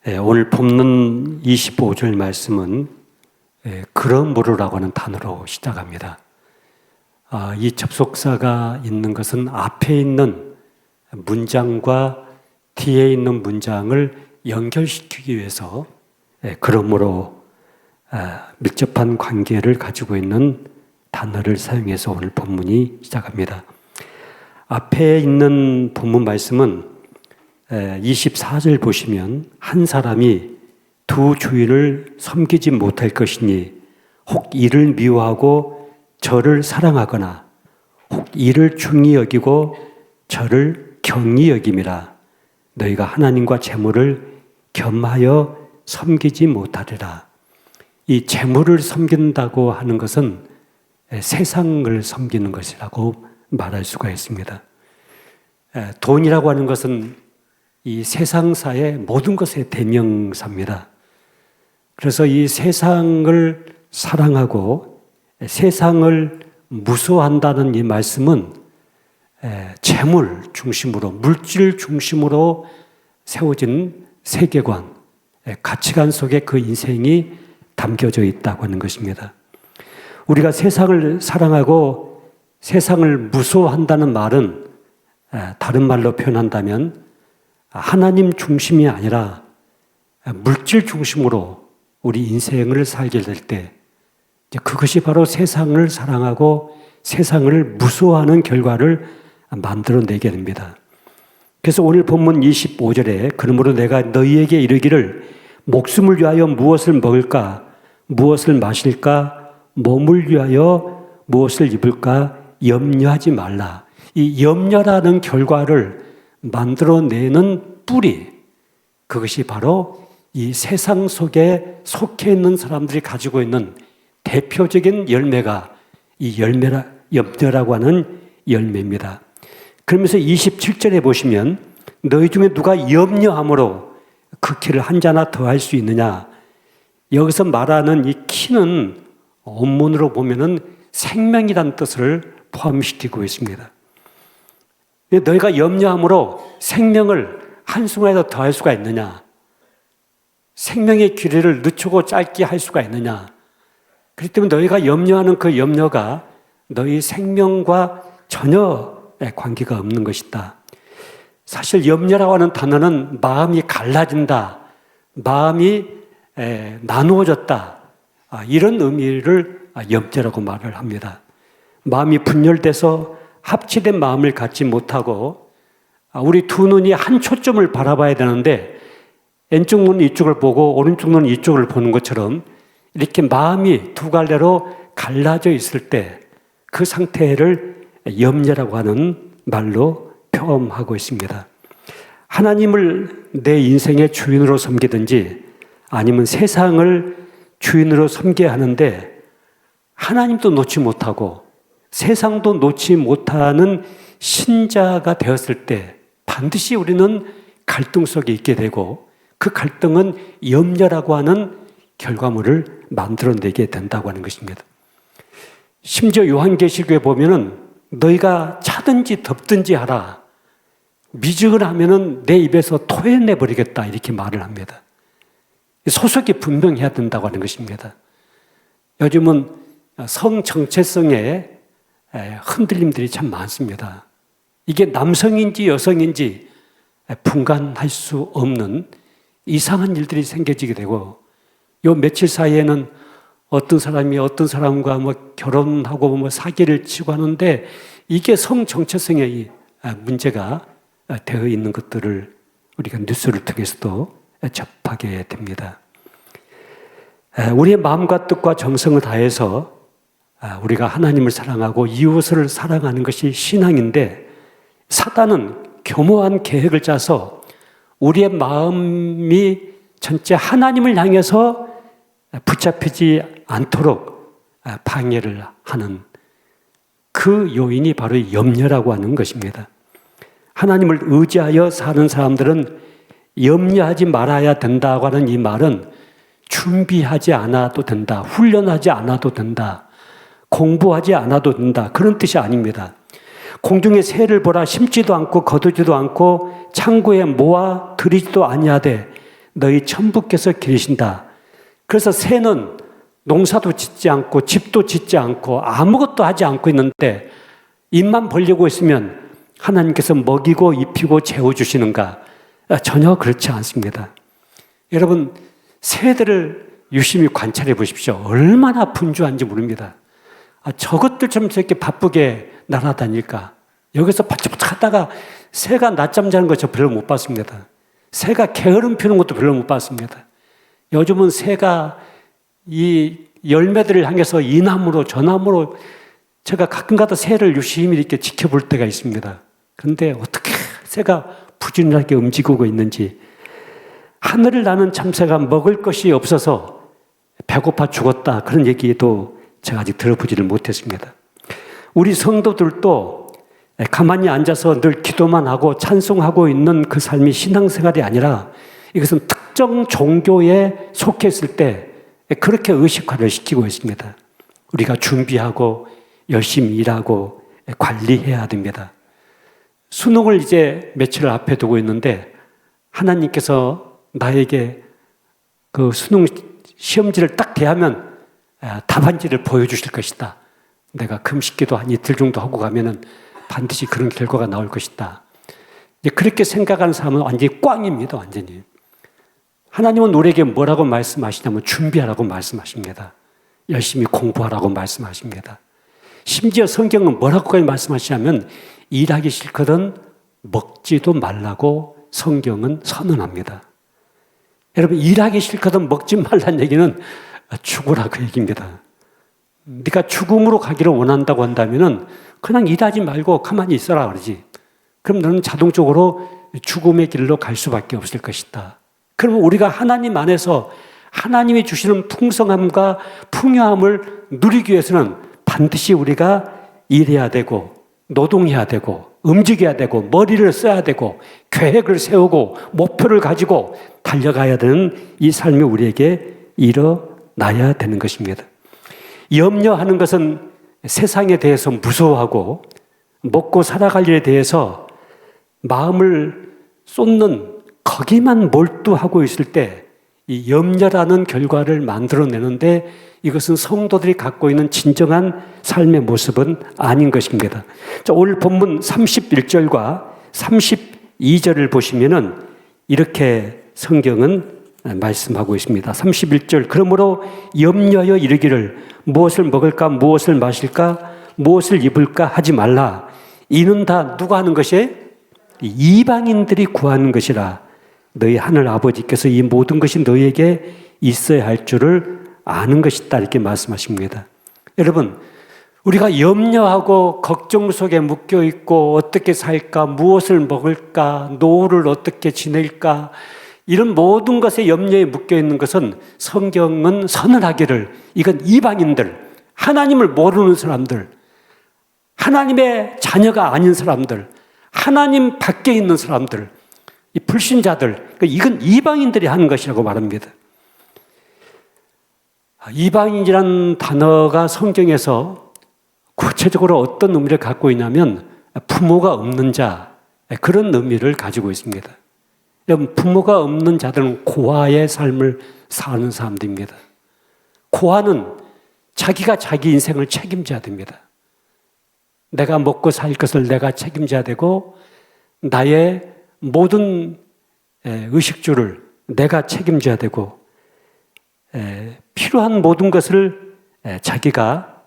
오늘 본문 25절 말씀은 그러므로라고 하는 단어로 시작합니다. 이 접속사가 있는 것은 앞에 있는 문장과 뒤에 있는 문장을 연결시키기 위해서 그러므로 밀접한 관계를 가지고 있는 단어를 사용해서 오늘 본문이 시작합니다. 앞에 있는 본문 말씀은 24절 보시면 한 사람이 두 주인을 섬기지 못할 것이니 혹 이를 미워하고 저를 사랑하거나 혹 이를 중히 여기고 저를 경히 여김이라. 너희가 하나님과 재물을 겸하여 섬기지 못하리라. 이 재물을 섬긴다고 하는 것은 세상을 섬기는 것이라고 말할 수가 있습니다. 돈이라고 하는 것은 이 세상사의 모든 것의 대명사입니다. 그래서 이 세상을 사랑하고 세상을 무서워한다는 이 말씀은 재물 중심으로, 물질 중심으로 세워진 세계관, 가치관 속에 그 인생이 담겨져 있다고 하는 것입니다. 우리가 세상을 사랑하고 세상을 무서워한다는 말은 다른 말로 표현한다면 하나님 중심이 아니라 물질 중심으로 우리 인생을 살게 될 때 그것이 바로 세상을 사랑하고 세상을 무서워하는 결과를 만들어내게 됩니다. 그래서 오늘 본문 25절에 그러므로 내가 너희에게 이르기를 목숨을 위하여 무엇을 먹을까 무엇을 마실까 몸을 위하여 무엇을 입을까 염려하지 말라. 이 염려라는 결과를 만들어내는 뿌리, 그것이 바로 이 세상 속에 속해 있는 사람들이 가지고 있는 대표적인 열매가 이 염려라고 하는 열매입니다. 그러면서 27절에 보시면 너희 중에 누가 염려함으로 그 키를 한 자나 더할 수 있느냐. 여기서 말하는 이 키는 원문으로 보면은 생명이라는 뜻을 포함시키고 있습니다. 너희가 염려함으로 생명을 한순간에 더할 수가 있느냐? 생명의 길이를 늦추고 짧게 할 수가 있느냐? 그렇기 때문에 너희가 염려하는 그 염려가 너희 생명과 전혀 관계가 없는 것이다. 사실 염려라고 하는 단어는 마음이 갈라진다, 마음이 나누어졌다, 이런 의미를 염려라고 말을 합니다. 마음이 분열돼서 합치된 마음을 갖지 못하고 우리 두 눈이 한 초점을 바라봐야 되는데 왼쪽 눈은 이쪽을 보고 오른쪽 눈은 이쪽을 보는 것처럼 이렇게 마음이 두 갈래로 갈라져 있을 때 그 상태를 염려라고 하는 말로 표현하고 있습니다. 하나님을 내 인생의 주인으로 섬기든지 아니면 세상을 주인으로 섬겨야 하는데 하나님도 놓지 못하고 세상도 놓지 못하는 신자가 되었을 때 반드시 우리는 갈등 속에 있게 되고 그 갈등은 염려라고 하는 결과물을 만들어내게 된다고 하는 것입니다. 심지어 요한계시록에 보면은 너희가 차든지 덮든지 하라. 미증을 하면은 내 입에서 토해내버리겠다. 이렇게 말을 합니다. 소속이 분명해야 된다고 하는 것입니다. 요즘은 성 정체성에 흔들림들이 참 많습니다. 이게 남성인지 여성인지 분간할 수 없는 이상한 일들이 생겨지게 되고 요 며칠 사이에는 어떤 사람이 어떤 사람과 결혼하고 사기를 치고 하는데 이게 성 정체성의 문제가 되어 있는 것들을 우리가 뉴스를 통해서도 접하게 됩니다. 우리의 마음과 뜻과 정성을 다해서 우리가 하나님을 사랑하고 이웃을 사랑하는 것이 신앙인데 사단은 교묘한 계획을 짜서 우리의 마음이 전체 하나님을 향해서 붙잡히지 않도록 방해를 하는 그 요인이 바로 염려라고 하는 것입니다. 하나님을 의지하여 사는 사람들은 염려하지 말아야 된다고 하는 이 말은 준비하지 않아도 된다, 훈련하지 않아도 된다, 공부하지 않아도 된다, 그런 뜻이 아닙니다. 공중의 새를 보라, 심지도 않고 거두지도 않고 창고에 모아 들이지도 아니하되 너희 천부께서 기르신다. 그래서 새는 농사도 짓지 않고 집도 짓지 않고 아무것도 하지 않고 있는데 입만 벌리고 있으면 하나님께서 먹이고 입히고 재워주시는가? 전혀 그렇지 않습니다. 여러분, 새들을 유심히 관찰해 보십시오. 얼마나 분주한지 모릅니다. 저것들처럼 저렇게 바쁘게 날아다닐까? 여기서 바짝바짝 하다가 새가 낮잠 자는 거 저 별로 못 봤습니다. 새가 게으름 피우는 것도 별로 못 봤습니다. 요즘은 새가 이 열매들을 향해서 이 나무로 저 나무로 제가 가끔가다 새를 유심히 이렇게 지켜볼 때가 있습니다. 그런데 어떻게 새가 부지런하게 움직이고 있는지, 하늘을 나는 참새가 먹을 것이 없어서 배고파 죽었다, 그런 얘기도 제가 아직 들어보지를 못했습니다. 우리 성도들도 가만히 앉아서 늘 기도만 하고 찬송하고 있는 그 삶이 신앙생활이 아니라 이것은 특정 종교에 속했을 때 그렇게 의식화를 시키고 있습니다. 우리가 준비하고 열심히 일하고 관리해야 됩니다. 수능을 이제 며칠 앞에 두고 있는데 하나님께서 나에게 그 수능 시험지를 딱 대하면 답안지를 보여주실 것이다. 내가 금식기도 한 이틀 정도 하고 가면은 반드시 그런 결과가 나올 것이다. 이제 그렇게 생각하는 사람은 완전히 꽝입니다. 완전히. 하나님은 우리에게 뭐라고 말씀하시냐면 준비하라고 말씀하십니다. 열심히 공부하라고 말씀하십니다. 심지어 성경은 뭐라고까지 말씀하시냐면 일하기 싫거든 먹지도 말라고 성경은 선언합니다. 여러분, 일하기 싫거든 먹지 말라는 얘기는 죽으라 그 얘기입니다. 네가 죽음으로 가기를 원한다고 한다면은 그냥 일하지 말고 가만히 있어라 그러지. 그럼 너는 자동적으로 죽음의 길로 갈 수밖에 없을 것이다. 그러면 우리가 하나님 안에서 하나님이 주시는 풍성함과 풍요함을 누리기 위해서는 반드시 우리가 일해야 되고 노동해야 되고 움직여야 되고 머리를 써야 되고 계획을 세우고 목표를 가지고 달려가야 되는 이 삶이 우리에게 일어나야 되는 것입니다. 염려하는 것은 세상에 대해서 무서워하고 먹고 살아갈 일에 대해서 마음을 쏟는 거기만 몰두하고 있을 때 이 염려라는 결과를 만들어내는데 이것은 성도들이 갖고 있는 진정한 삶의 모습은 아닌 것입니다. 자, 오늘 본문 31절과 32절을 보시면은 이렇게 성경은 말씀하고 있습니다. 31절, 그러므로 염려하여 이르기를 무엇을 먹을까 무엇을 마실까 무엇을 입을까 하지 말라. 이는 다 누가 하는 것이에요? 이방인들이 구하는 것이라. 너희 하늘 아버지께서 이 모든 것이 너희에게 있어야 할 줄을 아는 것이다, 이렇게 말씀하십니다. 여러분, 우리가 염려하고 걱정 속에 묶여 있고 어떻게 살까, 무엇을 먹을까, 노후를 어떻게 지낼까, 이런 모든 것에 염려에 묶여 있는 것은 성경은 선언하기를 이건 이방인들, 하나님을 모르는 사람들, 하나님의 자녀가 아닌 사람들, 하나님 밖에 있는 사람들, 이 불신자들, 이건 이방인들이 하는 것이라고 말합니다. 이방인이라는 단어가 성경에서 구체적으로 어떤 의미를 갖고 있냐면 부모가 없는 자, 그런 의미를 가지고 있습니다. 여러분, 부모가 없는 자들은 고아의 삶을 사는 사람들입니다. 고아는 자기가 자기 인생을 책임져야 됩니다. 내가 먹고 살 것을 내가 책임져야 되고 나의 모든 의식주를 내가 책임져야 되고 필요한 모든 것을 자기가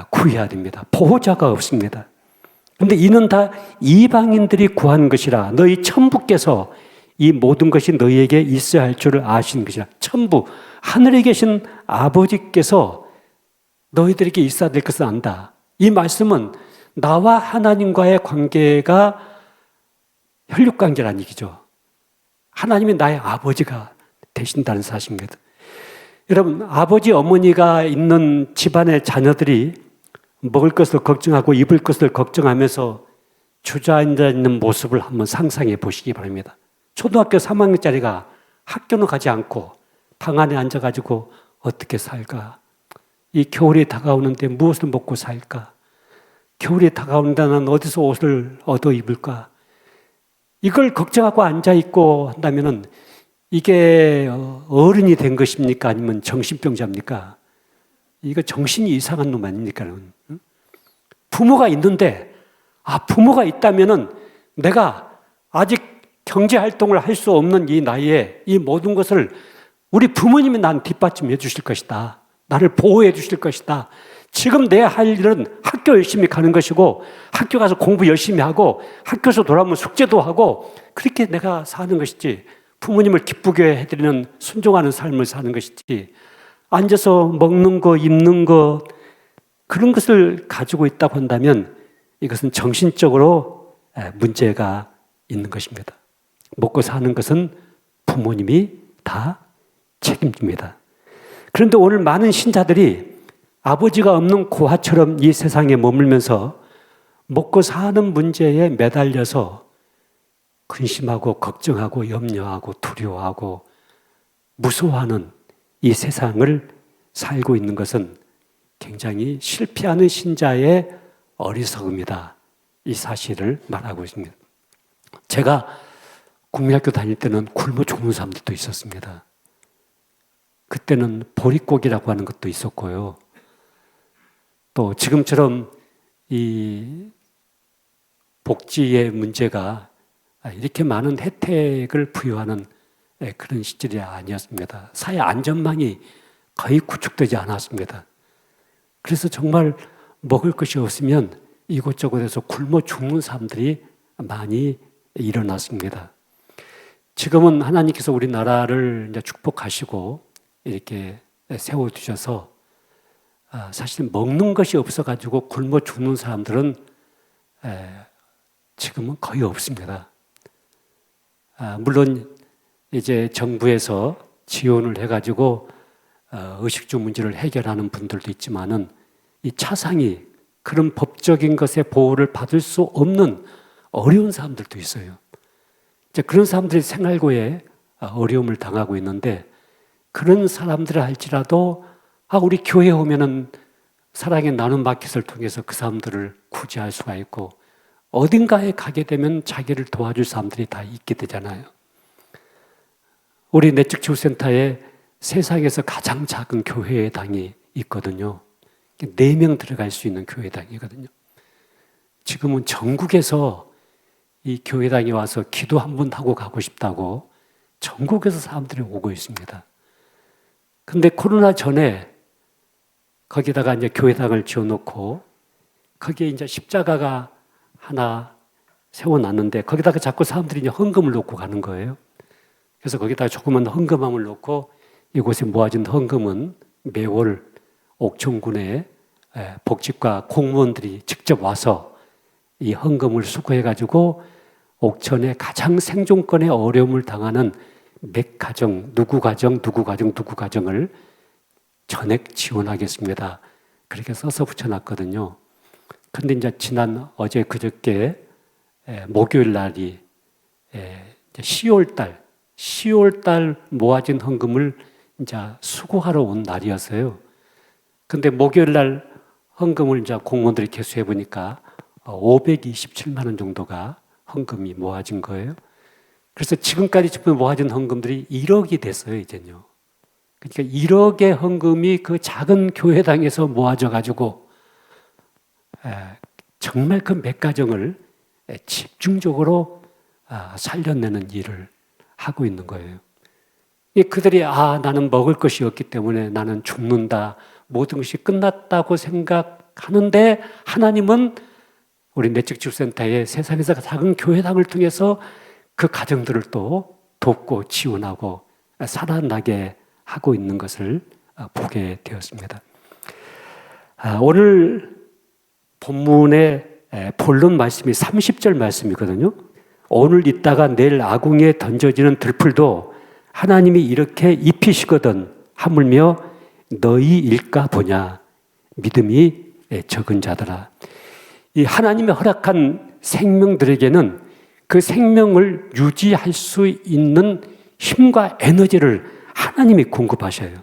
구해야 됩니다. 보호자가 없습니다. 그런데 이는 다 이방인들이 구하는 것이라. 너희 천부께서 이 모든 것이 너희에게 있어야 할 줄을 아시는 것이라. 천부, 하늘에 계신 아버지께서 너희들에게 있어야 될 것을 안다. 이 말씀은 나와 하나님과의 관계가 혈육관계라는 얘기죠. 하나님이 나의 아버지가 되신다는 사실입니다. 여러분, 아버지, 어머니가 있는 집안의 자녀들이 먹을 것을 걱정하고 입을 것을 걱정하면서 주저앉아 있는 모습을 한번 상상해 보시기 바랍니다. 초등학교 3학년짜리가 학교는 가지 않고 방 안에 앉아가지고 어떻게 살까? 이 겨울이 다가오는데 무엇을 먹고 살까? 겨울이 다가오는데 난 어디서 옷을 얻어 입을까? 이걸 걱정하고 앉아있고 한다면은 이게 어른이 된 것입니까? 아니면 정신병자입니까? 이거 정신이 이상한 놈 아닙니까? 부모가 있는데, 부모가 있다면은 내가 아직 경제활동을 할 수 없는 이 나이에 이 모든 것을 우리 부모님이 난 뒷받침해 주실 것이다. 나를 보호해 주실 것이다. 지금 내 할 일은 학교 열심히 가는 것이고, 학교 가서 공부 열심히 하고, 학교에서 돌아오면 숙제도 하고, 그렇게 내가 사는 것이지, 부모님을 기쁘게 해드리는 순종하는 삶을 사는 것이지, 앉아서 먹는 거, 입는 거, 그런 것을 가지고 있다고 한다면 이것은 정신적으로 문제가 있는 것입니다. 먹고 사는 것은 부모님이 다 책임집니다. 그런데 오늘 많은 신자들이 아버지가 없는 고아처럼 이 세상에 머물면서 먹고 사는 문제에 매달려서 근심하고 걱정하고 염려하고 두려워하고 무서워하는 이 세상을 살고 있는 것은 굉장히 실패하는 신자의 어리석음이다. 이 사실을 말하고 있습니다. 제가 국민학교 다닐 때는 굶어 죽는 사람들도 있었습니다. 그때는 보릿고기라고 하는 것도 있었고요. 또 지금처럼 이 복지의 문제가 이렇게 많은 혜택을 부여하는 그런 시절이 아니었습니다. 사회 안전망이 거의 구축되지 않았습니다. 그래서 정말 먹을 것이 없으면 이곳저곳에서 굶어 죽는 사람들이 많이 일어났습니다. 지금은 하나님께서 우리나라를 이제 축복하시고 이렇게 세워두셔서 사실 먹는 것이 없어가지고 굶어 죽는 사람들은 지금은 거의 없습니다. 물론 이제 정부에서 지원을 해가지고 의식주 문제를 해결하는 분들도 있지만은 이 차상위 그런 법적인 것의 보호를 받을 수 없는 어려운 사람들도 있어요. 이제 그런 사람들이 생활고에 어려움을 당하고 있는데 그런 사람들을 할지라도 우리 교회에 오면은 사랑의 나눔 마켓을 통해서 그 사람들을 구제할 수가 있고 어딘가에 가게 되면 자기를 도와줄 사람들이 다 있게 되잖아요. 우리 내적치유센터에 세상에서 가장 작은 교회당이 있거든요. 4명 들어갈 수 있는 교회당이거든요. 지금은 전국에서 이 교회당에 와서 기도 한 번 하고 가고 싶다고 전국에서 사람들이 오고 있습니다. 근데 코로나 전에 거기다가 이제 교회당을 지어놓고 거기에 이제 십자가가 하나 세워놨는데 거기다가 자꾸 사람들이 이제 헌금을 놓고 가는 거예요. 그래서 거기다가 조그만 헌금함을 놓고 이곳에 모아진 헌금은 매월 옥천군의 복지과 공무원들이 직접 와서 이 헌금을 수거해가지고 옥천의 가장 생존권에 어려움을 당하는 몇 가정, 누구 가정을 전액 지원하겠습니다. 그렇게 써서 붙여놨거든요. 그런데 이제 지난 어제 그저께 목요일 날이 10월 달 모아진 헌금을 이제 수거하러 온 날이었어요. 근데 목요일 날 헌금을 이제 공무원들이 개수해 보니까 527만 원 정도가 헌금이 모아진 거예요. 그래서 지금까지 지금 모아진 헌금들이 1억이 됐어요, 이제는요. 그러니까 1억의 헌금이 그 작은 교회당에서 모아져 가지고 정말 그 몇 가정을 집중적으로 살려내는 일을 하고 있는 거예요. 그들이 나는 먹을 것이 없기 때문에 나는 죽는다. 모든 것이 끝났다고 생각하는데 하나님은 우리 내적치유센터의 세상에서 작은 교회당을 통해서 그 가정들을 또 돕고 지원하고 살아나게 하고 있는 것을 보게 되었습니다. 오늘 본문의 본론 말씀이 30절 말씀이거든요. 오늘 있다가 내일 아궁이에 던져지는 들풀도 하나님이 이렇게 입히시거든 하물며 너희 일까 보냐 믿음이 적은 자들아. 이 하나님의 허락한 생명들에게는 그 생명을 유지할 수 있는 힘과 에너지를 하나님이 공급하셔요.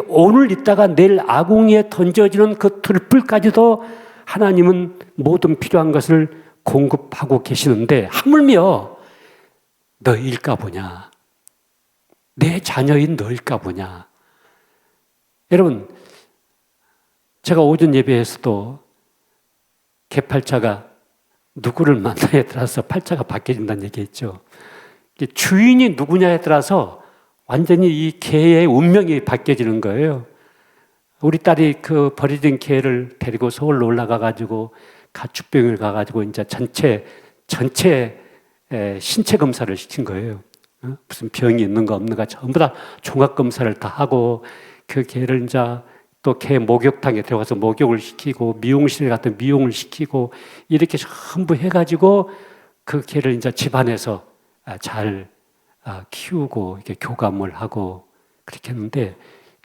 오늘 있다가 내일 아궁이에 던져지는 그 들풀까지도 하나님은 모든 필요한 것을 공급하고 계시는데 하물며 너희 일까 보냐. 내 자녀인 너일까 보냐. 여러분, 제가 오전 예배에서도 개팔자가 누구를 만나에 따라서 팔자가 바뀌어진다는 얘기했죠. 주인이 누구냐에 따라서 완전히 이 개의 운명이 바뀌어지는 거예요. 우리 딸이 그 버려진 개를 데리고 서울로 올라가가지고 가축병을 가가지고 이제 전체 신체 검사를 시킨 거예요. 무슨 병이 있는가 없는가 전부 다 종합 검사를 다 하고 그 개를 이제 또 개 목욕탕에 들어가서 목욕을 시키고 미용실에 갔다 미용을 시키고 이렇게 전부 해가지고 그 개를 이제 집안에서 잘 키우고 이렇게 교감을 하고 그렇게 했는데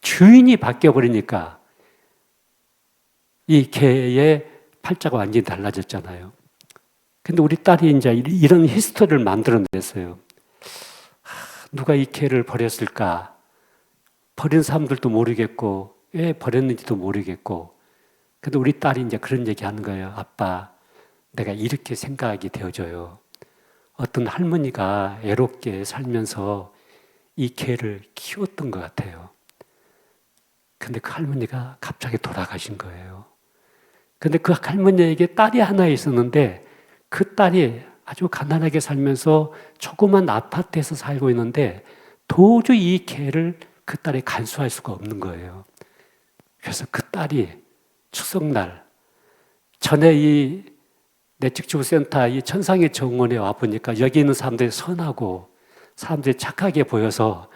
주인이 바뀌어 버리니까 이 개의 팔자가 완전히 달라졌잖아요. 근데 우리 딸이 이제 이런 히스토리를 만들어냈어요. 누가 이 개를 버렸을까? 버린 사람들도 모르겠고 왜 버렸는지도 모르겠고. 근데 우리 딸이 이제 그런 얘기 하는 거예요. 아빠, 내가 이렇게 생각하게 되어져요. 어떤 할머니가 애롭게 살면서 이 개를 키웠던 것 같아요. 근데 그 할머니가 갑자기 돌아가신 거예요. 근데 그 할머니에게 딸이 하나 있었는데 그 딸이 아주 가난하게 살면서 조그만 아파트에서 살고 있는데 도저히 이 개를 그 딸이 간수할 수가 없는 거예요. 그래서 그 딸이 추석날 전에 이 내직주센터 이 천상의 정원에 와보니까 여기 있는 사람들이 선하고 사람들이 착하게 보여서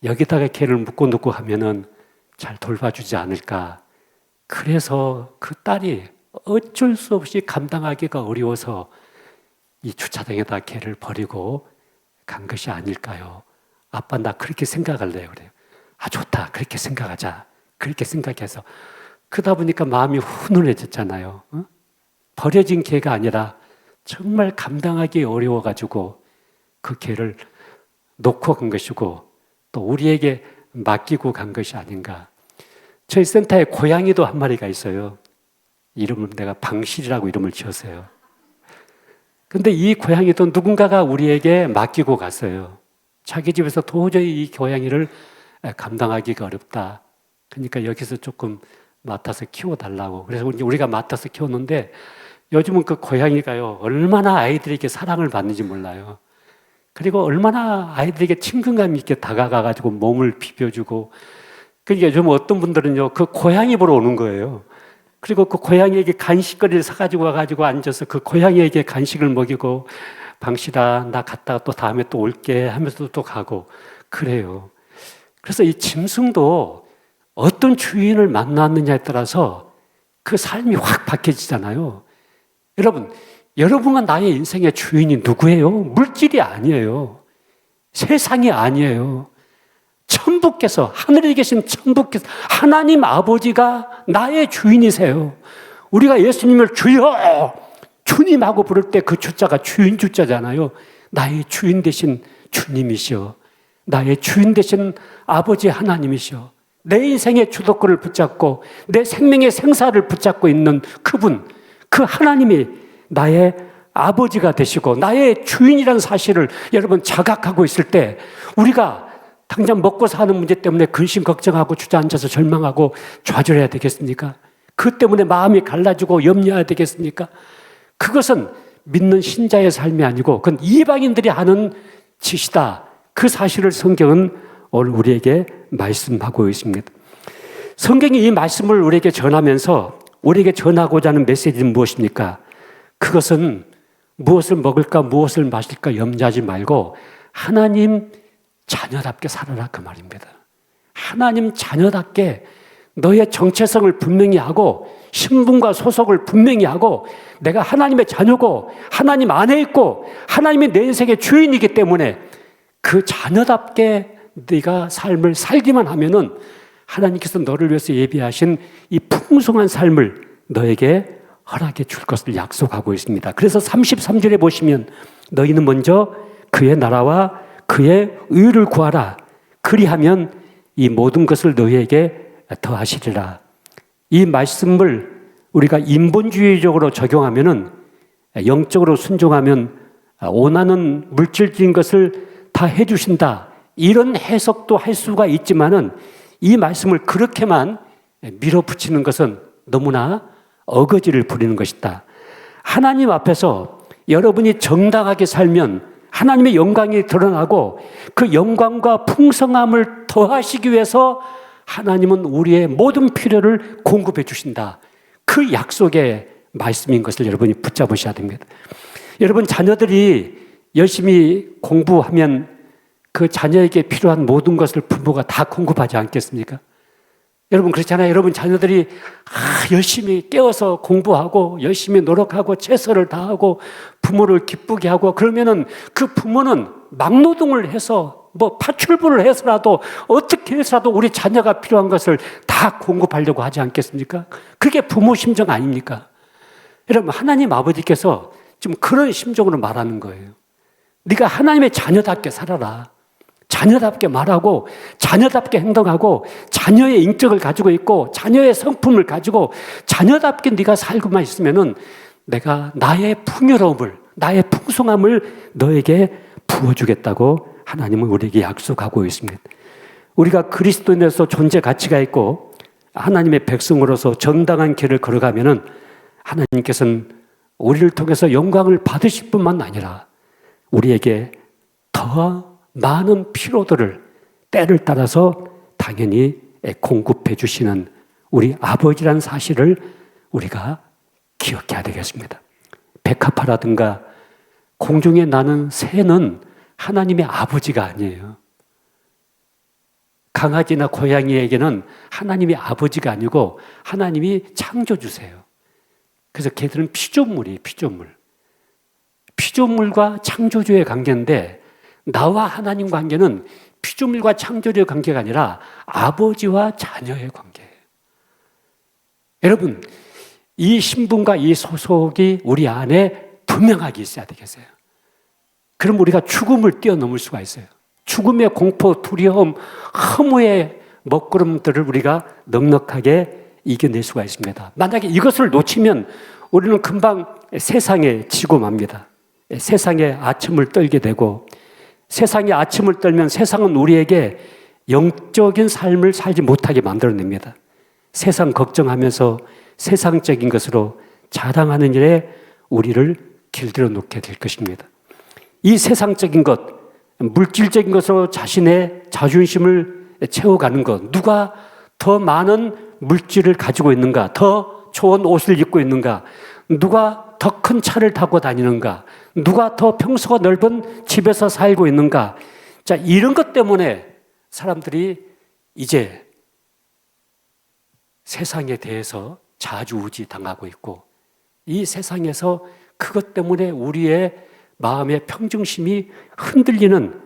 여기다가 개를 묶어놓고 하면은 잘 돌봐주지 않을까. 그래서 그 딸이 어쩔 수 없이 감당하기가 어려워서 이 주차장에다 개를 버리고 간 것이 아닐까요? 아빠 나 그렇게 생각할래요. 그래요. 아 좋다. 그렇게 생각하자. 그렇게 생각해서 그러다 보니까 마음이 훈훈해졌잖아요. 버려진 개가 아니라 정말 감당하기 어려워가지고 그 개를 놓고 간 것이고 또 우리에게 맡기고 간 것이 아닌가. 저희 센터에 고양이도 한 마리가 있어요. 이름을 내가 방실이라고 이름을 지었어요. 근데 이 고양이도 누군가가 우리에게 맡기고 갔어요. 자기 집에서 도저히 이 고양이를 감당하기가 어렵다. 그러니까 여기서 조금 맡아서 키워달라고. 그래서 우리가 맡아서 키웠는데 요즘은 그 고양이가요, 얼마나 아이들에게 사랑을 받는지 몰라요. 그리고 얼마나 아이들에게 친근감 있게 다가가가지고 몸을 비벼주고. 그러니까 요즘 어떤 분들은요, 그 고양이 보러 오는 거예요. 그리고 그 고양이에게 간식거리를 사가지고 와가지고 앉아서 그 고양이에게 간식을 먹이고, 방실아, 나 갔다가 또 다음에 또 올게 하면서 또 가고, 그래요. 그래서 이 짐승도 어떤 주인을 만났느냐에 따라서 그 삶이 확 바뀌어지잖아요. 여러분, 여러분과 나의 인생의 주인이 누구예요? 물질이 아니에요. 세상이 아니에요. 천부께서, 하늘에 계신 천부께서, 하나님 아버지가 나의 주인이세요. 우리가 예수님을 주여, 주님하고 부를 때 그 주자가 주인 주자잖아요. 나의 주인 되신 주님이시여. 나의 주인 되신 아버지 하나님이시여. 내 인생의 주도권을 붙잡고 내 생명의 생사를 붙잡고 있는 그분, 그 하나님이 나의 아버지가 되시고 나의 주인이라는 사실을 여러분 자각하고 있을 때 우리가 당장 먹고 사는 문제 때문에 근심 걱정하고 주저앉아서 절망하고 좌절해야 되겠습니까? 그 때문에 마음이 갈라지고 염려해야 되겠습니까? 그것은 믿는 신자의 삶이 아니고 그건 이방인들이 하는 짓이다. 그 사실을 성경은 오늘 우리에게 말씀하고 있습니다. 성경이 이 말씀을 우리에게 전하면서 우리에게 전하고자 하는 메시지는 무엇입니까? 그것은 무엇을 먹을까 무엇을 마실까 염려하지 말고 하나님 자녀답게 살아라 그 말입니다. 하나님 자녀답게 너의 정체성을 분명히 하고 신분과 소속을 분명히 하고 내가 하나님의 자녀고 하나님 안에 있고 하나님이 내 인생의 주인이기 때문에 그 자녀답게 네가 삶을 살기만 하면은 하나님께서 너를 위해서 예비하신 이 풍성한 삶을 너에게 허락해 줄 것을 약속하고 있습니다. 그래서 33절에 보시면 너희는 먼저 그의 나라와 그의 의를 구하라. 그리하면 이 모든 것을 너희에게 더하시리라. 이 말씀을 우리가 인본주의적으로 적용하면은 영적으로 순종하면 원하는 물질적인 것을 다 해주신다. 이런 해석도 할 수가 있지만은 이 말씀을 그렇게만 밀어붙이는 것은 너무나 어거지를 부리는 것이다. 하나님 앞에서 여러분이 정당하게 살면 하나님의 영광이 드러나고 그 영광과 풍성함을 더하시기 위해서 하나님은 우리의 모든 필요를 공급해 주신다. 그 약속의 말씀인 것을 여러분이 붙잡으셔야 됩니다. 여러분, 자녀들이 열심히 공부하면 그 자녀에게 필요한 모든 것을 부모가 다 공급하지 않겠습니까? 여러분 그렇잖아요. 여러분 자녀들이 열심히 깨워서 공부하고 열심히 노력하고 최선을 다하고 부모를 기쁘게 하고 그러면은 그 부모는 막노동을 해서 뭐 파출부를 해서라도 어떻게 해서라도 우리 자녀가 필요한 것을 다 공급하려고 하지 않겠습니까? 그게 부모 심정 아닙니까? 여러분 하나님 아버지께서 지금 그런 심정으로 말하는 거예요. 네가 하나님의 자녀답게 살아라. 자녀답게 말하고 자녀답게 행동하고 자녀의 인격을 가지고 있고 자녀의 성품을 가지고 자녀답게 네가 살고만 있으면은 내가 나의 풍요로움을 나의 풍성함을 너에게 부어주겠다고 하나님은 우리에게 약속하고 있습니다. 우리가 그리스도인으로서 존재 가치가 있고 하나님의 백성으로서 정당한 길을 걸어가면은 하나님께서는 우리를 통해서 영광을 받으실 뿐만 아니라 우리에게 더 많은 피로들을 때를 따라서 당연히 공급해 주시는 우리 아버지란 사실을 우리가 기억해야 되겠습니다. 백합화라든가 공중에 나는 새는 하나님의 아버지가 아니에요. 강아지나 고양이에게는 하나님의 아버지가 아니고 하나님이 창조주세요. 그래서 걔들은 피조물이에요. 피조물과 창조주의 관계인데 나와 하나님 관계는 피조물과 창조주의 관계가 아니라 아버지와 자녀의 관계예요. 여러분, 이 신분과 이 소속이 우리 안에 분명하게 있어야 되겠어요. 그럼 우리가 죽음을 뛰어넘을 수가 있어요. 죽음의 공포, 두려움, 허무의 먹구름들을 우리가 넉넉하게 이겨낼 수가 있습니다. 만약에 이것을 놓치면 우리는 금방 세상에 지고 맙니다. 세상에 아첨을 떨게 되고 세상에 아첨을 떨면 세상은 우리에게 영적인 삶을 살지 못하게 만들어냅니다. 세상 걱정하면서 세상적인 것으로 자랑하는 일에 우리를 길들여 놓게 될 것입니다. 이 세상적인 것, 물질적인 것으로 자신의 자존심을 채워가는 것, 누가 더 많은 물질을 가지고 있는가, 더 좋은 옷을 입고 있는가, 누가 더 큰 차를 타고 다니는가, 누가 더 평수가 넓은 집에서 살고 있는가. 자, 이런 것 때문에 사람들이 이제 세상에 대해서 좌지우지 당하고 있고 이 세상에서 그것 때문에 우리의 마음의 평정심이 흔들리는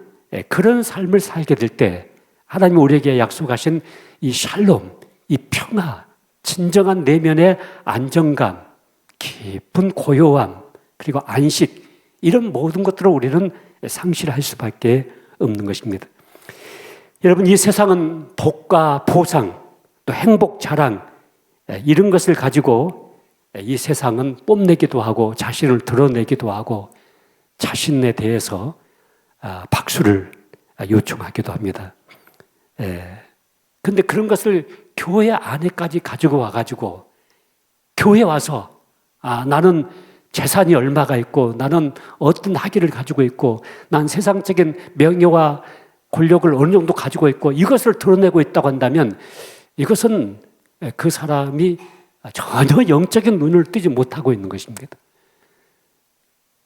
그런 삶을 살게 될 때 하나님이 우리에게 약속하신 이 샬롬, 이 평화, 진정한 내면의 안정감, 깊은 고요함, 그리고 안식, 이런 모든 것들을 우리는 상실할 수밖에 없는 것입니다. 여러분, 이 세상은 복과 보상, 또 행복, 자랑, 이런 것을 가지고 이 세상은 뽐내기도 하고 자신을 드러내기도 하고 자신에 대해서 박수를 요청하기도 합니다. 근데 그런 것을 교회 안에까지 가지고 와가지고 교회 와서 나는 재산이 얼마가 있고 나는 어떤 학위를 가지고 있고 난 세상적인 명예와 권력을 어느 정도 가지고 있고 이것을 드러내고 있다고 한다면 이것은 그 사람이 전혀 영적인 눈을 뜨지 못하고 있는 것입니다.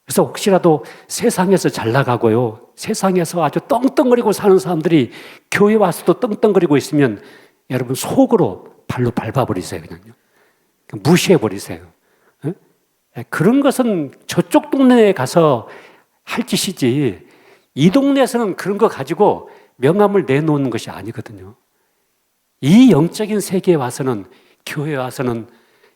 그래서 혹시라도 세상에서 잘 나가고요, 세상에서 아주 떵떵거리고 사는 사람들이 교회 와서도 떵떵거리고 있으면 여러분 속으로 발로 밟아버리세요. 그냥요. 무시해버리세요. 그런 것은 저쪽 동네에 가서 할 짓이지 이 동네에서는 그런 거 가지고 명함을 내놓는 것이 아니거든요. 이 영적인 세계에 와서는, 교회에 와서는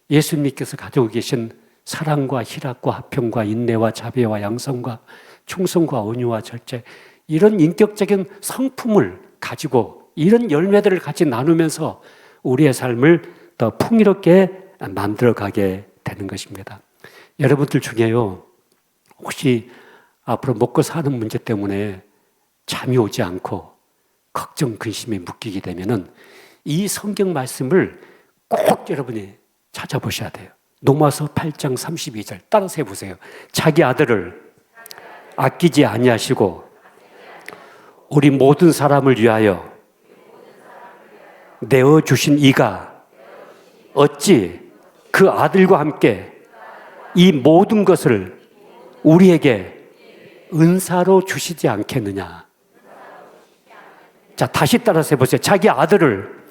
예수님께서 가지고 계신 사랑과 희락과 화평과 인내와 자비와 양성과 충성과 온유와 절제, 이런 인격적인 성품을 가지고 이런 열매들을 같이 나누면서 우리의 삶을 더 풍요롭게 만들어가게 되는 것입니다. 여러분들 중에요, 혹시 앞으로 먹고 사는 문제 때문에 잠이 오지 않고 걱정, 근심에 묶이게 되면은 이 성경 말씀을 꼭 여러분이 찾아보셔야 돼요. 로마서 8장 32절 따라서 해보세요. 자기 아들을 아끼지 아니하시고 우리 모든 사람을 위하여 내어주신 이가 어찌 그 아들과 함께 이 모든 것을 우리에게 은사로 주시지 않겠느냐. 자, 다시 따라서 해보세요. 자기 아들을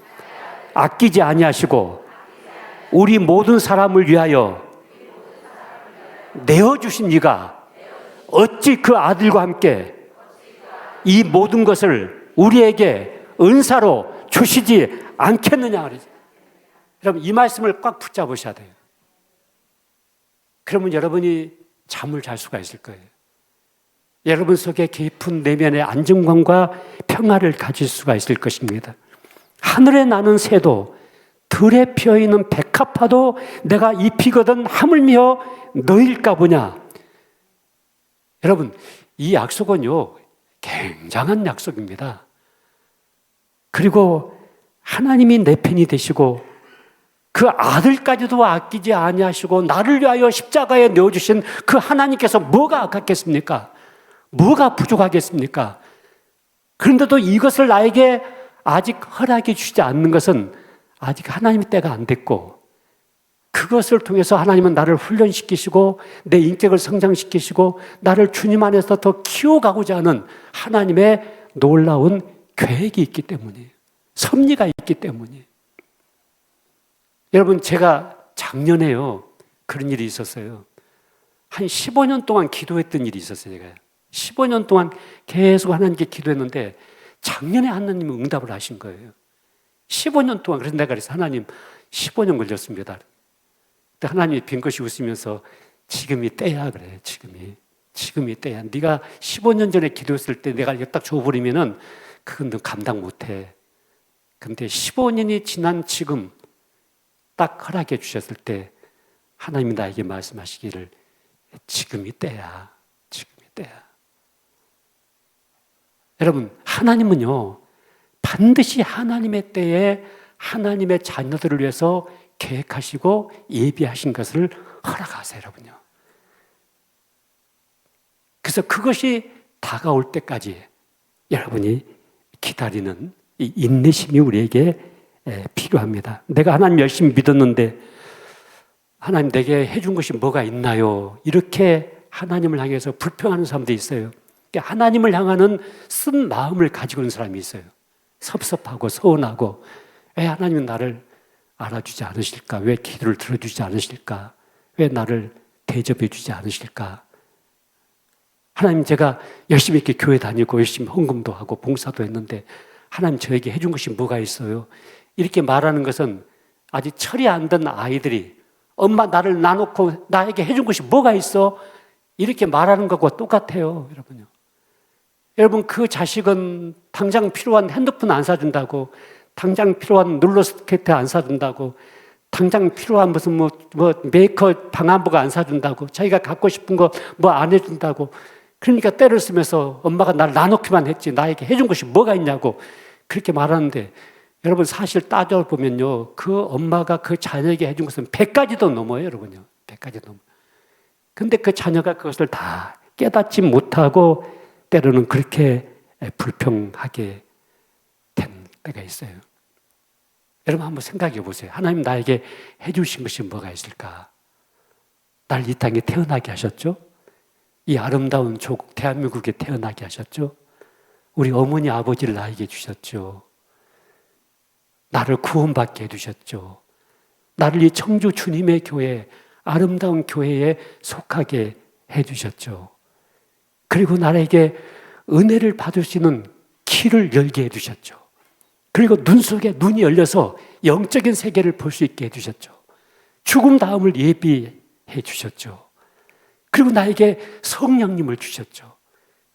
아끼지 아니하시고 우리 모든 사람을 위하여 내어주신 이가 어찌 그 아들과 함께 이 모든 것을 우리에게 은사로 주시지 않겠느냐. 여러분, 이 말씀을 꽉 붙잡으셔야 돼요. 그러면 여러분이 잠을 잘 수가 있을 거예요. 여러분 속에 깊은 내면의 안정감과 평화를 가질 수가 있을 것입니다. 하늘에 나는 새도 들에 피어있는 백합화도 내가 입히거든 하물며 너일까 보냐. 여러분, 이 약속은요 굉장한 약속입니다. 그리고 하나님이 내 편이 되시고 그 아들까지도 아끼지 아니하시고 나를 위하여 십자가에 내어주신 그 하나님께서 뭐가 아깝겠습니까? 뭐가 부족하겠습니까? 그런데도 이것을 나에게 아직 허락해 주시지 않는 것은 아직 하나님의 때가 안 됐고, 그것을 통해서 하나님은 나를 훈련시키시고 내 인격을 성장시키시고 나를 주님 안에서 더 키워가고자 하는 하나님의 놀라운 계획이 있기 때문이에요. 섭리가 있기 때문이에요. 여러분, 제가 작년에요 그런 일이 있었어요. 한 15년 동안 기도했던 일이 있었어요. 제가 15년 동안 계속 하나님께 기도했는데 작년에 하나님이 응답을 하신 거예요. 15년 동안. 그래서 내가 그래서 하나님 15년 걸렸습니다. 근데 하나님이 빙긋이 웃으면서 지금이 때야 그래. 지금이 때야. 네가 15년 전에 기도했을 때 내가 딱 줘버리면은 그건 너 감당 못해. 근데 15년이 지난 지금 딱 허락해 주셨을 때 하나님이 나에게 말씀하시기를 지금이 때야. 지금이 때야. 여러분, 하나님은요 반드시 하나님의 때에 하나님의 자녀들을 위해서 계획하시고 예비하신 것을 허락하세요, 여러분요. 그래서 그것이 다가올 때까지 여러분이 기다리는 이 인내심이 우리에게 필요합니다. 내가 하나님 열심히 믿었는데 하나님 내게 해준 것이 뭐가 있나요? 이렇게 하나님을 향해서 불평하는 사람도 있어요. 하나님을 향하는 쓴 마음을 가지고 있는 사람이 있어요. 섭섭하고 서운하고 왜 하나님은 나를 알아주지 않으실까? 왜 기도를 들어주지 않으실까? 왜 나를 대접해 주지 않으실까? 하나님, 제가 열심히 이렇게 교회 다니고 열심히 헌금도 하고 봉사도 했는데 하나님 저에게 해준 것이 뭐가 있어요? 이렇게 말하는 것은 아직 철이 안 든 아이들이 엄마 나를 놔놓고 나에게 해준 것이 뭐가 있어? 이렇게 말하는 것과 똑같아요, 여러분요. 여러분, 그 자식은 당장 필요한 핸드폰 안 사준다고, 당장 필요한 롤러스케이트 안 사준다고, 당장 필요한 무슨 메이커 방한복 안 사준다고, 자기가 갖고 싶은 거 뭐 안 해준다고. 그러니까 때를 쓰면서 엄마가 나를 놔놓기만 했지 나에게 해준 것이 뭐가 있냐고 그렇게 말하는데, 여러분 사실 따져보면요 그 엄마가 그 자녀에게 해준 것은 100가지도 넘어요, 여러분요. 100가지 넘어요. 근데 그 자녀가 그것을 다 깨닫지 못하고 때로는 그렇게 불평하게 된 때가 있어요. 여러분 한번 생각해 보세요. 하나님 나에게 해주신 것이 뭐가 있을까? 날 이 땅에 태어나게 하셨죠? 이 아름다운 조국 대한민국에 태어나게 하셨죠? 우리 어머니 아버지를 나에게 주셨죠? 나를 구원받게 해주셨죠? 나를 이 청주 주님의 교회, 아름다운 교회에 속하게 해주셨죠? 그리고 나에게 은혜를 받을 수 있는 길을 열게 해주셨죠? 그리고 눈 속에 눈이 열려서 영적인 세계를 볼 수 있게 해주셨죠? 죽음 다음을 예비해 주셨죠? 그리고 나에게 성령님을 주셨죠?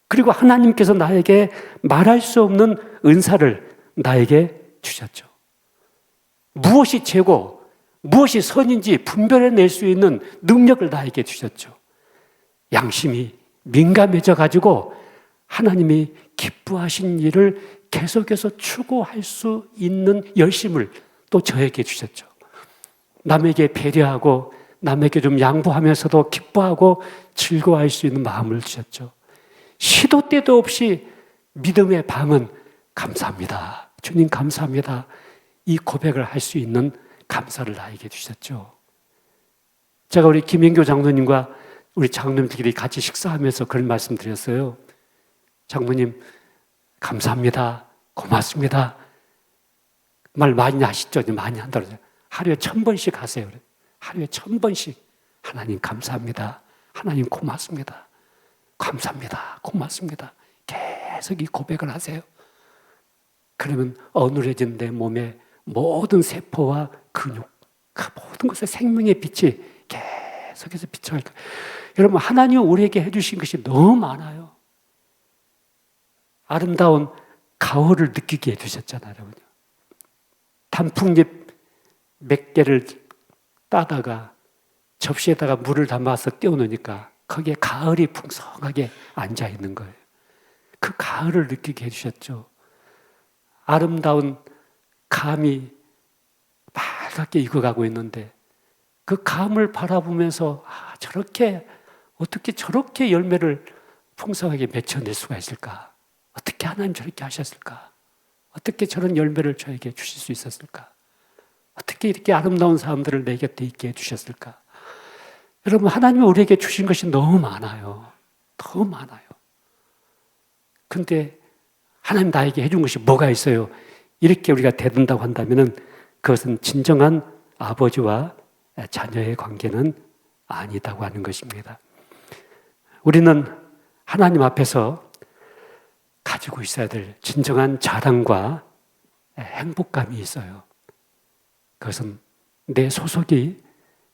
그리고 하나님께서 나에게 말할 수 없는 은사를 나에게 주셨죠? 무엇이 죄고 무엇이 선인지 분별해낼 수 있는 능력을 나에게 주셨죠? 양심이 민감해져 가지고 하나님이 기뻐하신 일을 계속해서 추구할 수 있는 열심을 또 저에게 주셨죠. 남에게 배려하고 남에게 좀 양보하면서도 기뻐하고 즐거워할 수 있는 마음을 주셨죠. 시도 때도 없이 믿음의 방은 감사합니다. 주님 감사합니다. 이 고백을 할 수 있는 감사를 나에게 주셨죠. 제가 우리 김인교 장로님과 우리 장로님들끼리 같이 식사하면서 그런 말씀 드렸어요. 장로님 감사합니다. 고맙습니다. 말 많이 하시죠? 많이 한다고 그러죠. 하루에 1000번씩 하세요. 하루에 1000번씩 하나님 감사합니다. 하나님 고맙습니다. 감사합니다. 고맙습니다. 계속 이 고백을 하세요. 그러면 어눌해진 내 몸의 모든 세포와 근육, 그 모든 것에 생명의 빛이 계속해서 비춰갈 거예요. 여러분, 하나님이 우리에게 해주신 것이 너무 많아요. 아름다운 가을을 느끼게 해주셨잖아요, 여러분. 단풍잎 몇 개를 따다가 접시에다가 물을 담아서 띄워놓으니까 거기에 가을이 풍성하게 앉아 있는 거예요. 그 가을을 느끼게 해주셨죠. 아름다운 감이 빨갛게 익어가고 있는데 그 감을 바라보면서 어떻게 저렇게 열매를 풍성하게 맺혀낼 수가 있을까? 어떻게 하나님 저렇게 하셨을까? 어떻게 저런 열매를 저에게 주실 수 있었을까? 어떻게 이렇게 아름다운 사람들을 내 곁에 있게 해주셨을까? 여러분, 하나님이 우리에게 주신 것이 너무 많아요. 너무 많아요. 근데 하나님 나에게 해준 것이 뭐가 있어요? 이렇게 우리가 대든다고 한다면 그것은 진정한 아버지와 자녀의 관계는 아니다고 하는 것입니다. 우리는 하나님 앞에서 가지고 있어야 될 진정한 자랑과 행복감이 있어요. 그것은 내 소속이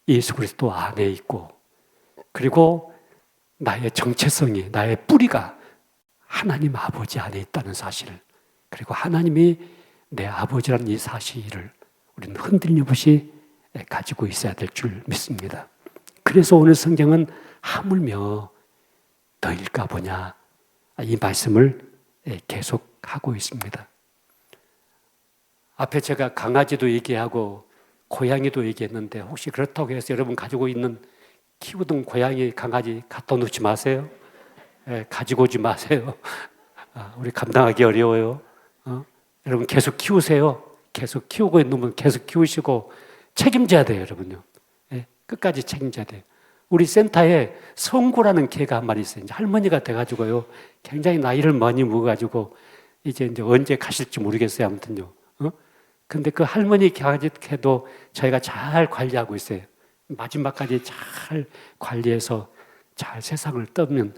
예수 그리스도 안에 있고, 그리고 나의 정체성이, 나의 뿌리가 하나님 아버지 안에 있다는 사실, 그리고 하나님이 내 아버지라는 이 사실을 우리는 흔들림없이 가지고 있어야 될 줄 믿습니다. 그래서 오늘 성경은 하물며 너일까 보냐, 이 말씀을 계속하고 있습니다. 앞에 제가 강아지도 얘기하고 고양이도 얘기했는데, 혹시 그렇다고 해서 여러분 가지고 있는 키우던 고양이, 강아지 갖다 놓지 마세요. 가지고 오지 마세요. 우리 감당하기 어려워요. 여러분 계속 키우세요. 계속 키우고 있는 분 계속 키우시고 책임져야 돼요, 여러분요. 끝까지 책임져야 돼요. 우리 센터에 성구라는 개가 한 마리 있어요. 이제 할머니가 돼가지고요, 굉장히 나이를 많이 먹어가지고 이제 언제 가실지 모르겠어요. 아무튼요. 근데 그 할머니 개도 저희가 잘 관리하고 있어요. 마지막까지 잘 관리해서 잘 세상을 떠면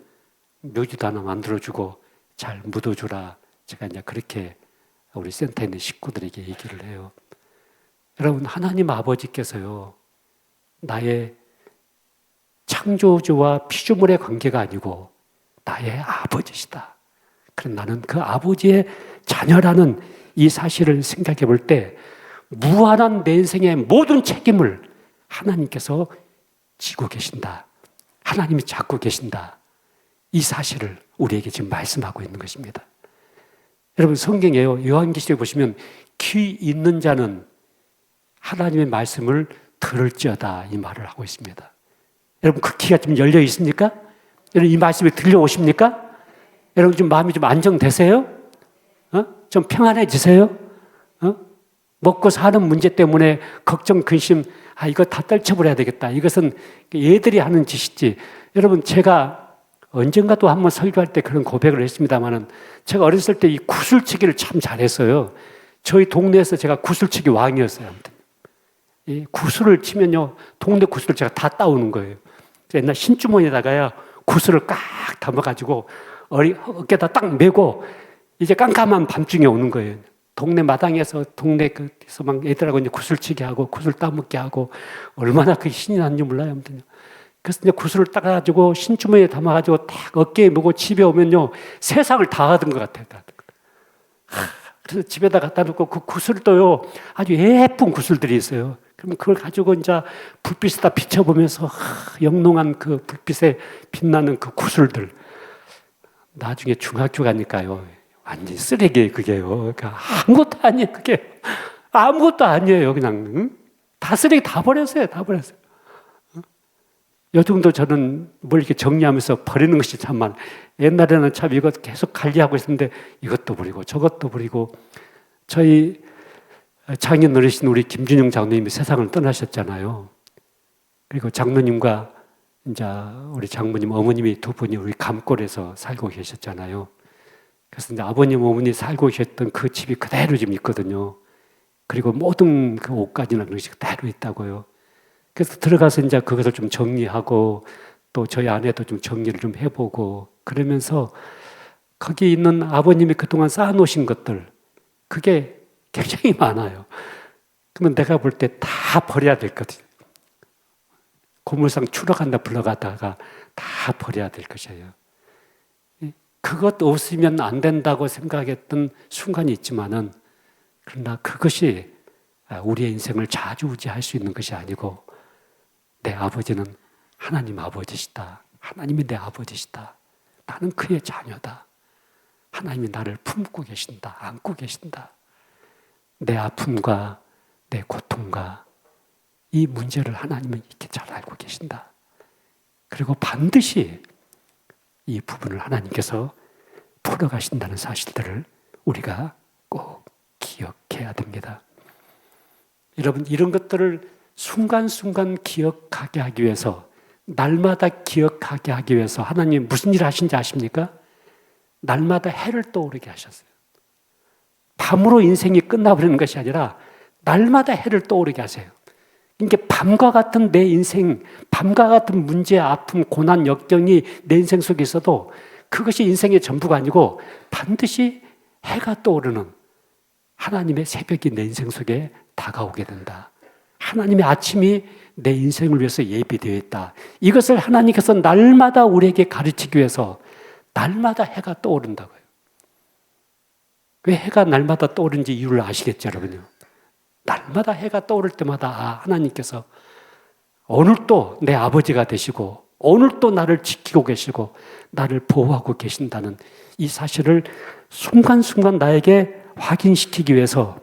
묘지도 하나 만들어주고 잘 묻어주라. 제가 이제 그렇게 우리 센터에 있는 식구들에게 얘기를 해요. 여러분, 하나님 아버지께서요, 나의 창조주와 피조물의 관계가 아니고 나의 아버지시다. 그럼 나는 그 아버지의 자녀라는 이 사실을 생각해 볼 때 무한한 내 인생의 모든 책임을 하나님께서 지고 계신다. 하나님이 잡고 계신다. 이 사실을 우리에게 지금 말씀하고 있는 것입니다. 여러분, 성경에요, 요한계시록에 보시면 귀 있는 자는 하나님의 말씀을 들을지어다, 이 말을 하고 있습니다. 여러분, 그 귀가 좀 열려 있습니까? 여러분, 이 말씀이 들려오십니까? 여러분, 좀 마음이 좀 안정되세요? 좀 평안해지세요? 먹고 사는 문제 때문에 걱정, 근심, 이거 다 떨쳐버려야 되겠다. 이것은 얘들이 하는 짓이지. 여러분, 제가 언젠가도 한번 설교할 때 그런 고백을 했습니다만은, 제가 어렸을 때 이 구슬치기를 참 잘했어요. 저희 동네에서 제가 구슬치기 왕이었어요. 아무튼 이 구슬을 치면요, 동네 구슬을 제가 다 따오는 거예요. 옛날 신주머니에다가요 구슬을 꽉 담아가지고 어깨에다 딱 메고 이제 깜깜한 밤중에 오는 거예요. 동네 마당에서 동네에서 막 애들하고 이제 구슬치기 하고 구슬 따먹게 하고, 얼마나 그 신이 났는지 몰라요. 아무튼 그래서 이제 구슬을 따가지고 신주머니에 담아가지고 딱 어깨에 메고 집에 오면요, 세상을 다 얻은 것 같아요. 그래서 집에다 갖다 놓고 그 구슬도요, 아주 예쁜 구슬들이 있어요. 그럼 그걸 가지고 이제 불빛에다 비춰보면서 영롱한 그 불빛에 빛나는 그 구슬들. 나중에 중학교 가니까요, 완전 쓰레기예요, 그게요. 그러니까 아무것도 아니에요, 그게. 아무것도 아니에요, 그냥. 응? 다 쓰레기 다 버렸어요, 다 버렸어요. 요즘도 저는 뭘 이렇게 정리하면서 버리는 것이 참 많아요. 옛날에는 참 이것 계속 관리하고 있었는데 이것도 버리고 저것도 버리고. 저희 장인 어르신 우리 김준영 장로님이 세상을 떠나셨잖아요. 그리고 장로님과 이제 우리 장모님, 어머님이 두 분이 우리 감골에서 살고 계셨잖아요. 그래서 이제 아버님, 어머니 살고 계셨던 그 집이 그대로 지금 있거든요. 그리고 모든 그 옷가지나 그런 것이 그대로 있다고요. 그래서 들어가서 이제 그것을 좀 정리하고 또 저희 아내도 좀 정리를 좀 해보고 그러면서 거기 있는 아버님이 그동안 쌓아놓으신 것들 그게 굉장히 많아요. 그러면 내가 볼 때 다 버려야 될 거거든요. 고물상 추락한다 불러가다가 다 버려야 될 것이에요. 그것 없으면 안 된다고 생각했던 순간이 있지만은 그러나 그것이 우리의 인생을 좌지우지할 수 있는 것이 아니고 내 아버지는 하나님 아버지시다. 하나님이 내 아버지시다. 나는 그의 자녀다. 하나님이 나를 품고 계신다. 안고 계신다. 내 아픔과 내 고통과 이 문제를 하나님은 이렇게 잘 알고 계신다. 그리고 반드시 이 부분을 하나님께서 풀어가신다는 사실들을 우리가 꼭 기억해야 됩니다. 여러분, 이런 것들을 순간순간 기억하게 하기 위해서, 날마다 기억하게 하기 위해서 하나님이 무슨 일을 하신지 아십니까? 날마다 해를 떠오르게 하셨어요. 밤으로 인생이 끝나버리는 것이 아니라 날마다 해를 떠오르게 하세요. 그러니까 밤과 같은 내 인생, 밤과 같은 문제, 아픔, 고난, 역경이 내 인생 속에 있어도 그것이 인생의 전부가 아니고 반드시 해가 떠오르는 하나님의 새벽이 내 인생 속에 다가오게 된다. 하나님의 아침이 내 인생을 위해서 예비되어 있다. 이것을 하나님께서 날마다 우리에게 가르치기 위해서 날마다 해가 떠오른다고요. 왜 해가 날마다 떠오르는지 이유를 아시겠죠, 여러분요? 날마다 해가 떠오를 때마다 하나님께서 오늘 또 내 아버지가 되시고 오늘 또 나를 지키고 계시고 나를 보호하고 계신다는 이 사실을 순간순간 나에게 확인시키기 위해서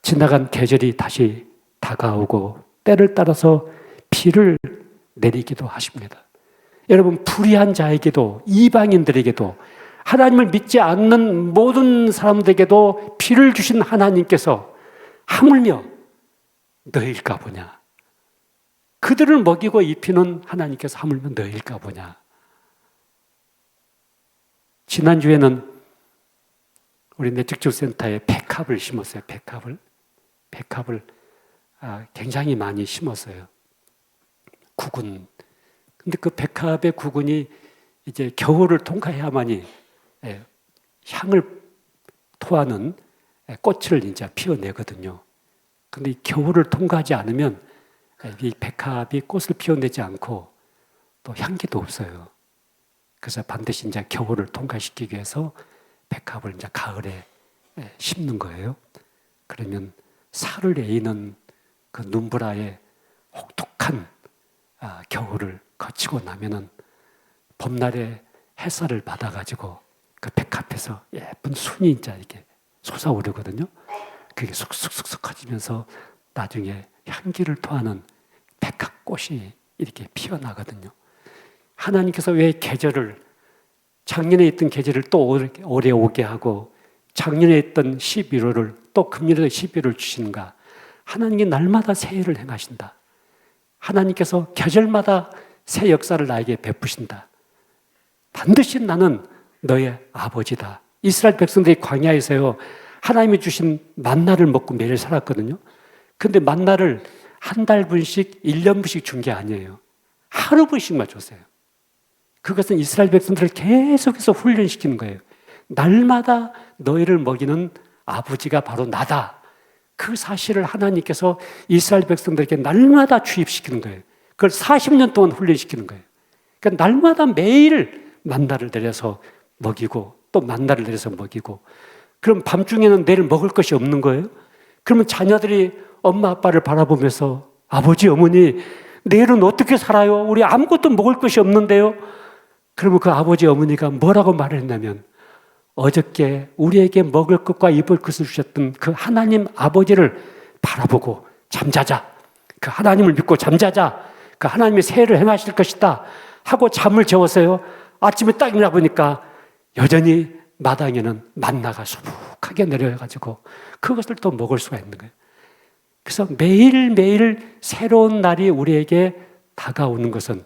지나간 계절이 다시 다가오고 때를 따라서 비를 내리기도 하십니다. 여러분, 불의한 자에게도 이방인들에게도 하나님을 믿지 않는 모든 사람들에게도 비를 주신 하나님께서 하물며 너일까 보냐. 그들을 먹이고 입히는 하나님께서 하물며 너일까 보냐. 지난주에는 우리 내축축센터에 백합을 심었어요. 백합을 굉장히 많이 심었어요. 구근. 근데 그 백합의 구근이 이제 겨울을 통과해야만이 향을 토하는 꽃을 이제 피워내거든요. 근데 이 겨울을 통과하지 않으면 이 백합이 꽃을 피워내지 않고 또 향기도 없어요. 그래서 반드시 이제 겨울을 통과시키기 위해서 백합을 이제 가을에 심는 거예요. 그러면 살을 에이는 그 눈보라의 혹독한 겨울을 거치고 나면은 봄날에 햇살을 받아가지고 그 백합에서 예쁜 순이 이제 이렇게 솟아오르거든요. 그게 쑥쑥쑥쑥 커지면서 나중에 향기를 토하는 백합꽃이 이렇게 피어나거든요. 하나님께서 왜 계절을, 작년에 있던 계절을 또 올해 오게 하고 작년에 있던 11월을 또 금년에 12월을 주시는가? 하나님이 날마다 새해를 행하신다. 하나님께서 계절마다 새 역사를 나에게 베푸신다. 반드시 나는 너의 아버지다. 이스라엘 백성들이 광야에서요, 하나님이 주신 만나를 먹고 매일 살았거든요. 근데 만나를 한 달분씩, 1년분씩 준 게 아니에요. 하루분씩만 줬어요. 그것은 이스라엘 백성들을 계속해서 훈련시키는 거예요. 날마다 너희를 먹이는 아버지가 바로 나다. 그 사실을 하나님께서 이스라엘 백성들에게 날마다 주입시키는 거예요. 그걸 40년 동안 훈련시키는 거예요. 그러니까 날마다 매일 만나를 내려서 먹이고 또 만나를 내려서 먹이고, 그럼 밤중에는 내일 먹을 것이 없는 거예요? 그러면 자녀들이 엄마 아빠를 바라보면서 아버지 어머니 내일은 어떻게 살아요? 우리 아무것도 먹을 것이 없는데요. 그러면 그 아버지 어머니가 뭐라고 말을 했냐면 어저께 우리에게 먹을 것과 입을 것을 주셨던 그 하나님 아버지를 바라보고 잠자자. 그 하나님을 믿고 잠자자. 그 하나님의 새해를 행하실 것이다 하고 잠을 재웠어요. 아침에 딱 일어나 보니까 여전히 마당에는 만나가 수북하게 내려가지고 그것을 또 먹을 수가 있는 거예요. 그래서 매일매일 새로운 날이 우리에게 다가오는 것은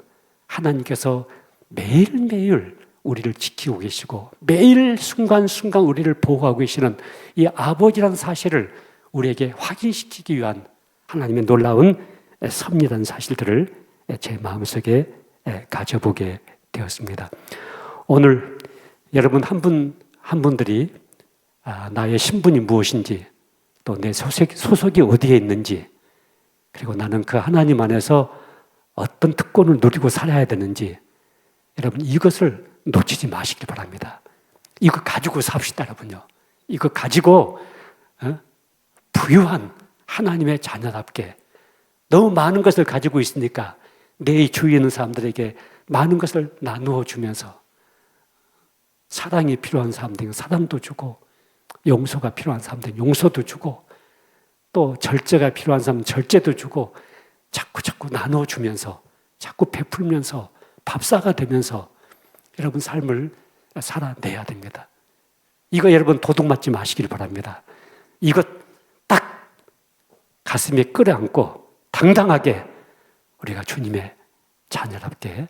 하나님께서 매일매일 우리를 지키고 계시고 매일 순간순간 우리를 보호하고 계시는 이 아버지라는 사실을 우리에게 확인시키기 위한 하나님의 놀라운 섭리라는 사실들을 제 마음속에 가져보게 되었습니다. 오늘 여러분 한 분들이 나의 신분이 무엇인지 또 내 소속이 어디에 있는지 그리고 나는 그 하나님 안에서 어떤 특권을 누리고 살아야 되는지 여러분 이것을 놓치지 마시길 바랍니다. 이거 가지고 삽시다 여러분요. 이거 가지고 부유한 하나님의 자녀답게 너무 많은 것을 가지고 있으니까 내 주위에 있는 사람들에게 많은 것을 나누어 주면서 사랑이 필요한 사람들에게 사랑도 주고 용서가 필요한 사람들에게 용서도 주고 또 절제가 필요한 사람은 절제도 주고 자꾸 나누어 주면서 자꾸 베풀면서 밥사가 되면서 여러분 삶을 살아내야 됩니다. 이거 여러분 도둑 맞지 마시길 바랍니다. 이거 딱 가슴에 끌어안고 당당하게 우리가 주님의 자녀답게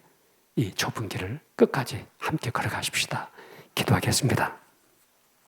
이 좁은 길을 끝까지 함께 걸어가십시다. 기도하겠습니다.